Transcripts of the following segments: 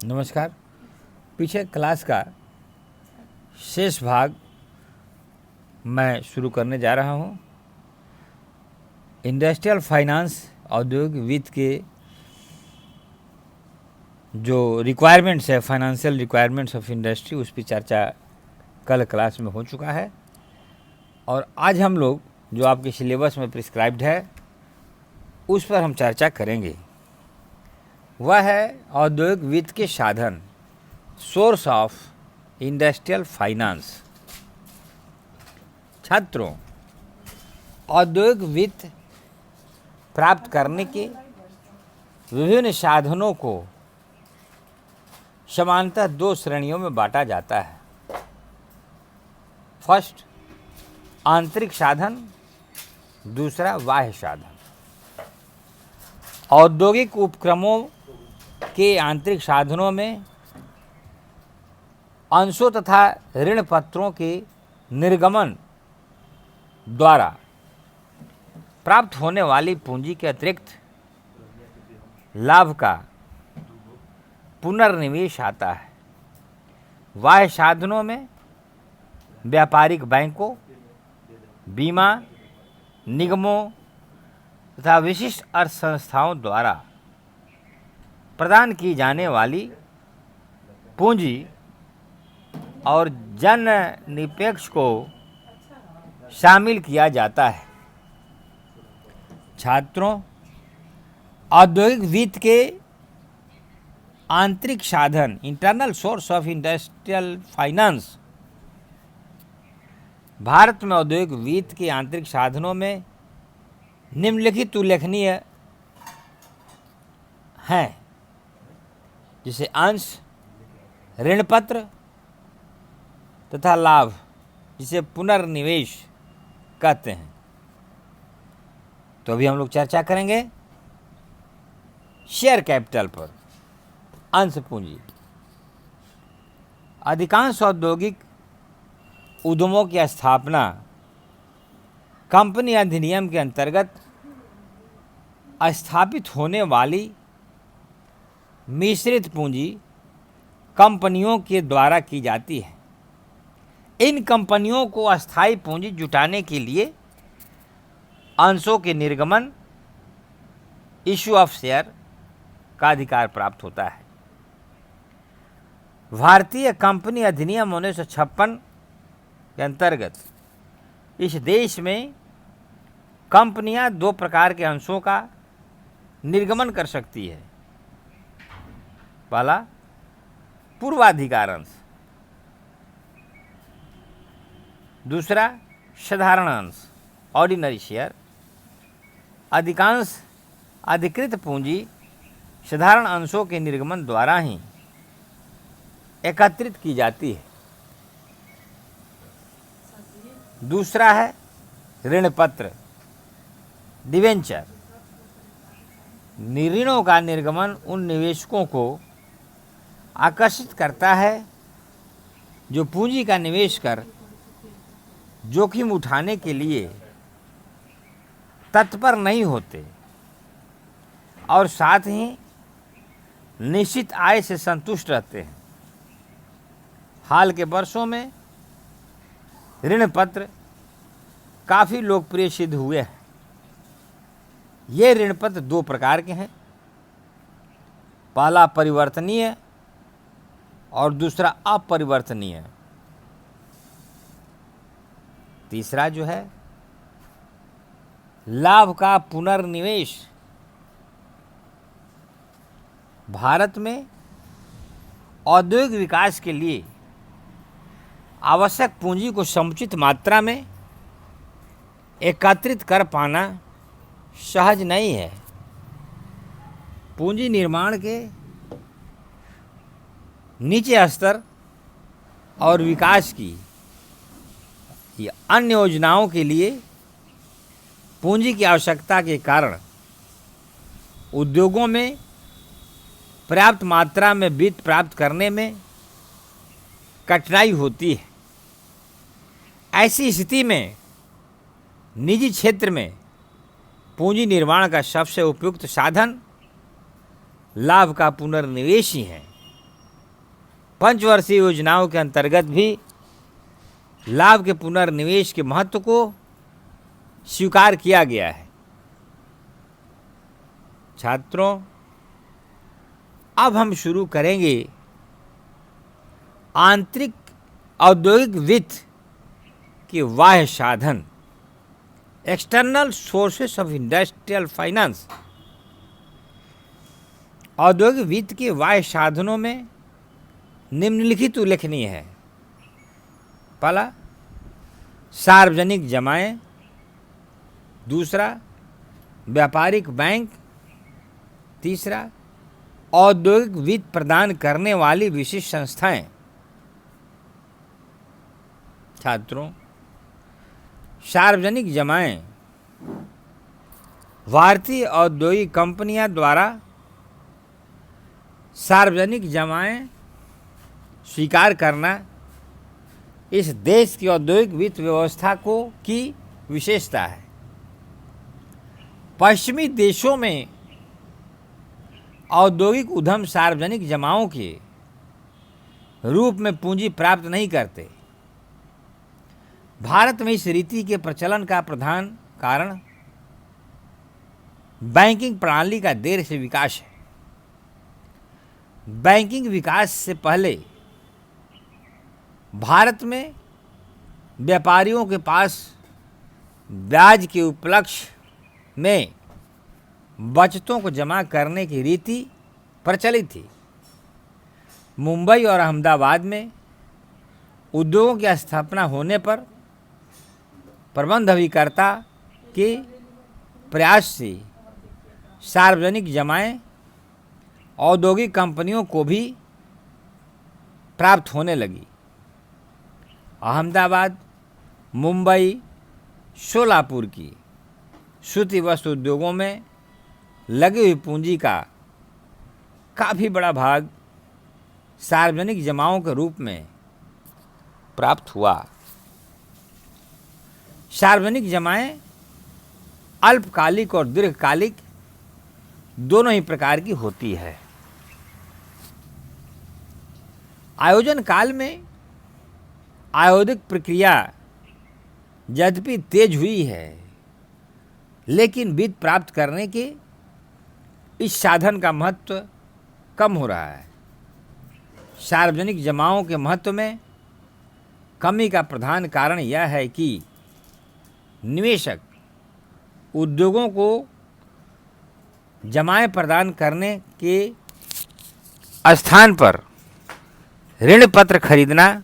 नमस्कार। पीछे क्लास का शेष भाग मैं शुरू करने जा रहा हूँ। इंडस्ट्रियल फाइनेंस, औद्योगिक वित्त के जो रिक्वायरमेंट्स है, फाइनेंशियल रिक्वायरमेंट्स ऑफ इंडस्ट्री, उस पर चर्चा कल क्लास में हो चुका है और आज हम लोग जो आपके सिलेबस में प्रिस्क्राइब्ड है उस पर हम चर्चा करेंगे। वह है औद्योगिक वित्त के साधन, सोर्स ऑफ इंडस्ट्रियल फाइनेंस। छात्रों, औद्योगिक वित्त प्राप्त करने के विभिन्न साधनों को समानतः दो श्रेणियों में बांटा जाता है। फर्स्ट, आंतरिक साधन, दूसरा बाह्य साधन। औद्योगिक उपक्रमों के आंतरिक साधनों में अंशों तथा ऋण पत्रों के निर्गमन द्वारा प्राप्त होने वाली पूंजी के अतिरिक्त लाभ का पुनर्निवेश आता है। बाह्य साधनों में व्यापारिक बैंकों, बीमा निगमों तथा विशिष्ट अर्थ संस्थाओं द्वारा प्रदान की जाने वाली पूंजी और जन निरपेक्ष को शामिल किया जाता है। छात्रों, औद्योगिक वित्त के आंतरिक साधन, internal source of industrial finance, Bharat में औद्योगिक वित्त के आंतरिक साधनों में निम्नलिखित उल्लेखनीय हैं, जिसे अंश, ऋण पत्र तथा लाभ, जिसे पुनर्निवेश कहते हैं। तो अभी हम लोग चर्चा करेंगे शेयर कैपिटल पर, अंश पूंजी। अधिकांश औद्योगिक उद्यमों की स्थापना कंपनी अधिनियम के अंतर्गत स्थापित होने वाली मिश्रित पूंजी कंपनियों के द्वारा की जाती है। इन कंपनियों को अस्थायी पूंजी जुटाने के लिए अंशों के निर्गमन, इश्यू ऑफ शेयर का अधिकार प्राप्त होता है। भारतीय कंपनी अधिनियम 1956 के अंतर्गत इस देश में कंपनियां दो प्रकार के अंशों का निर्गमन कर सकती है। पहला, पूर्वाधिकार अंश, दूसरा साधारण अंश, ऑर्डिनरी शेयर। अधिकांश अधिकृत पूंजी साधारण अंशों के निर्गमन द्वारा ही एकत्रित की जाती है। दूसरा है ऋण पत्र, डिवेंचर। ऋणों का निर्गमन उन निवेशकों को आकर्षित करता है जो पूंजी का निवेश कर जोखिम उठाने के लिए तत्पर नहीं होते और साथ ही निश्चित आय से संतुष्ट रहते हैं। हाल के वर्षों में ऋण पत्र काफ़ी लोकप्रिय सिद्ध हुए हैं। ये ऋण पत्र दो प्रकार के हैं, पहला परिवर्तनीय और दूसरा अपरिवर्तनीय। तीसरा जो है लाभ का पुनर्निवेश। भारत में औद्योगिक विकास के लिए आवश्यक पूंजी को समुचित मात्रा में एकत्रित कर पाना सहज नहीं है। पूंजी निर्माण के नीचे स्तर और विकास की या अन्य योजनाओं के लिए पूंजी की आवश्यकता के कारण उद्योगों में पर्याप्त मात्रा में वित्त प्राप्त करने में कठिनाई होती है। ऐसी स्थिति में निजी क्षेत्र में पूंजी निर्माण का सबसे उपयुक्त साधन लाभ का पुनर्निवेश ही है। पंचवर्षीय योजनाओं के अंतर्गत भी लाभ के पुनर्निवेश के महत्व को स्वीकार किया गया है। छात्रों, अब हम शुरू करेंगे आंतरिक औद्योगिक वित्त के बाह्य साधन, external sources of industrial finance. औद्योगिक वित्त के बाह्य साधनों में निम्नलिखित उल्लेखनीय है। पहला, सार्वजनिक जमाएं। दूसरा, व्यापारिक बैंक। तीसरा, औद्योगिक वित्त प्रदान करने वाली विशिष्ट संस्थाएं। छात्रों, सार्वजनिक जमाएं भारतीय औद्योगिक कंपनियां द्वारा सार्वजनिक जमाएं स्वीकार करना इस देश की औद्योगिक वित्त व्यवस्था को की विशेषता है। पश्चिमी देशों में औद्योगिक उद्यम सार्वजनिक जमाओं के रूप में पूंजी प्राप्त नहीं करते। भारत में इस रीति के प्रचलन का प्रधान कारण बैंकिंग प्रणाली का देर से विकास है। बैंकिंग विकास से पहले भारत में व्यापारियों के पास ब्याज के उपलक्ष्य में बचतों को जमा करने की रीति प्रचलित थी। मुंबई और अहमदाबाद में उद्योगों की स्थापना होने पर प्रबंध अभिकर्ता के प्रयास से सार्वजनिक जमाएं औद्योगिक कंपनियों को भी प्राप्त होने लगी। अहमदाबाद, मुंबई, शोलापुर की सूती वस्त्र उद्योगों में लगी हुई पूंजी का काफ़ी बड़ा भाग सार्वजनिक जमाओं के रूप में प्राप्त हुआ। सार्वजनिक जमाएं अल्पकालिक और दीर्घकालिक दोनों ही प्रकार की होती है। आयोजन काल में आयोजित प्रक्रिया यद्यपि तेज हुई है, लेकिन वित्त प्राप्त करने के इस साधन का महत्व कम हो रहा है। सार्वजनिक जमाओं के महत्व में कमी का प्रधान कारण यह है कि निवेशक उद्योगों को जमाएं प्रदान करने के स्थान पर ऋण पत्र खरीदना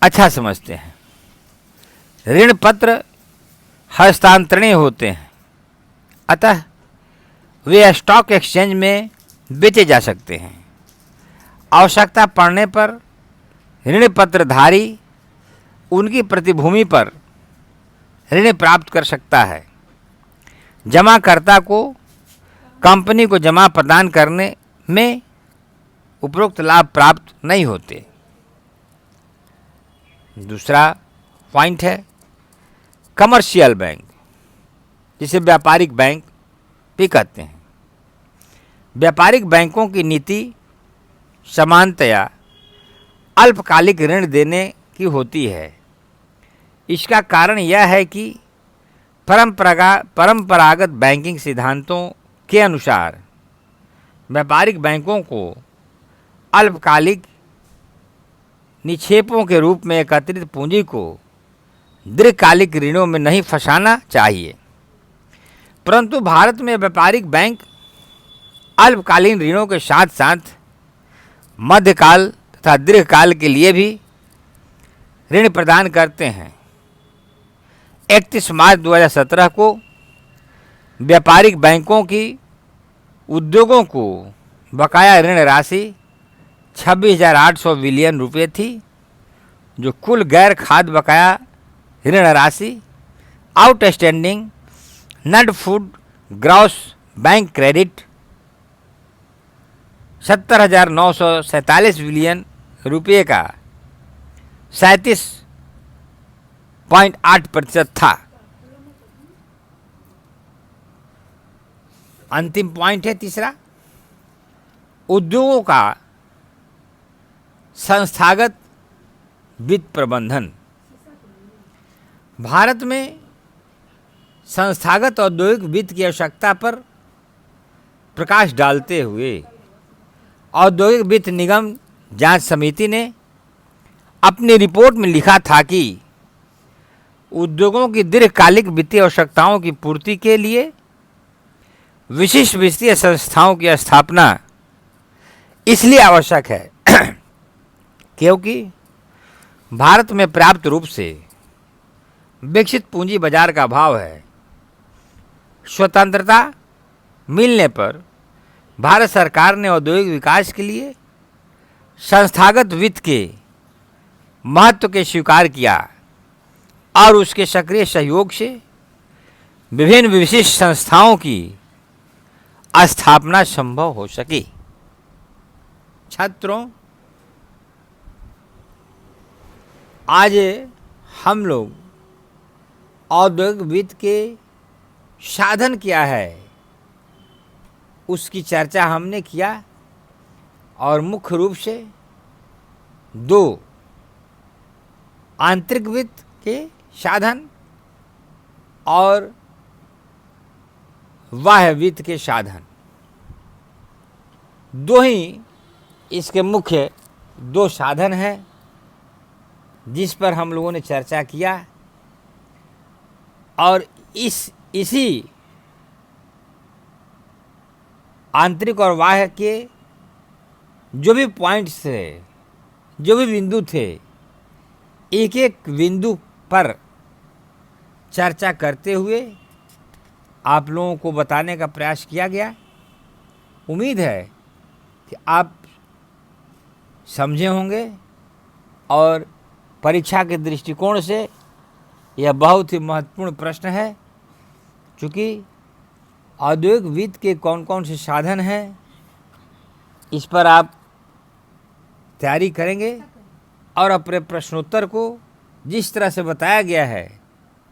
अच्छा समझते हैं। ऋण पत्र हस्तांतरणीय होते हैं, अतः वे स्टॉक एक्सचेंज में बेचे जा सकते हैं। आवश्यकता पड़ने पर ऋण पत्रधारी उनकी प्रतिभूति पर ऋण प्राप्त कर सकता है। जमाकर्ता को कंपनी को जमा प्रदान करने में उपरोक्त लाभ प्राप्त नहीं होते। दूसरा पॉइंट है कमर्शियल बैंक, जिसे व्यापारिक बैंक भी कहते हैं। व्यापारिक बैंकों की नीति सामान्यतया अल्पकालिक ऋण देने की होती है। इसका कारण यह है कि परंपरागत बैंकिंग सिद्धांतों के अनुसार व्यापारिक बैंकों को अल्पकालिक निक्षेपों के रूप में एकत्रित पूंजी को दीर्घकालिक ऋणों में नहीं फंसाना चाहिए, परंतु भारत में व्यापारिक बैंक अल्पकालीन ऋणों के साथ साथ मध्यकाल तथा दीर्घकाल के लिए भी ऋण प्रदान करते हैं। 31 मार्च 2017 को व्यापारिक बैंकों की उद्योगों को बकाया ऋण राशि 26,800 बिलियन रुपये थी, जो कुल गैर खाद्य बकाया ऋण राशि outstanding non food gross bank credit 70,947 billion रुपये का 37.8% था। अंतिम पॉइंट है तीसरा, उद्योगों का संस्थागत वित्त प्रबंधन। भारत में संस्थागत औद्योगिक वित्त की आवश्यकता पर प्रकाश डालते हुए औद्योगिक वित्त निगम जांच समिति ने अपनी रिपोर्ट में लिखा था कि उद्योगों की दीर्घकालिक वित्तीय आवश्यकताओं की पूर्ति के लिए विशिष्ट वित्तीय संस्थाओं की स्थापना इसलिए आवश्यक है क्योंकि भारत में पर्याप्त रूप से विकसित पूंजी बाजार का अभाव है। स्वतंत्रता मिलने पर भारत सरकार ने औद्योगिक विकास के लिए संस्थागत वित्त के महत्व के स्वीकार किया और उसके सक्रिय सहयोग से विभिन्न विशिष्ट संस्थाओं की स्थापना संभव हो सकी। छात्रों, आज हम लोग औद्योगिक वित्त के साधन क्या है उसकी चर्चा हमने किया और मुख्य रूप से दो आंतरिक वित्त के साधन और बाह्य वित्त के साधन, दो ही इसके मुख्य दो साधन हैं जिस पर हम लोगों ने चर्चा किया। और इसी आंतरिक और बाह्य के जो भी पॉइंट्स थे, जो भी बिंदु थे, एक एक बिंदु पर चर्चा करते हुए आप लोगों को बताने का प्रयास किया गया। उम्मीद है कि आप समझे होंगे और परीक्षा के दृष्टिकोण से यह बहुत ही महत्वपूर्ण प्रश्न है, क्योंकि औद्योगिक वित्त के कौन कौन से साधन हैं इस पर आप तैयारी करेंगे और अपने प्रश्नोत्तर को जिस तरह से बताया गया है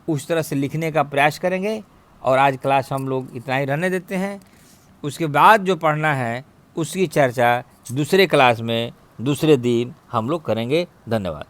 उस तरह से लिखने का प्रयास करेंगे। और आज क्लास हम लोग इतना ही रहने देते हैं। उसके बाद जो पढ़ना है उसकी चर्चा दूसरे क्लास में दूसरे दिन हम लोग करेंगे। धन्यवाद।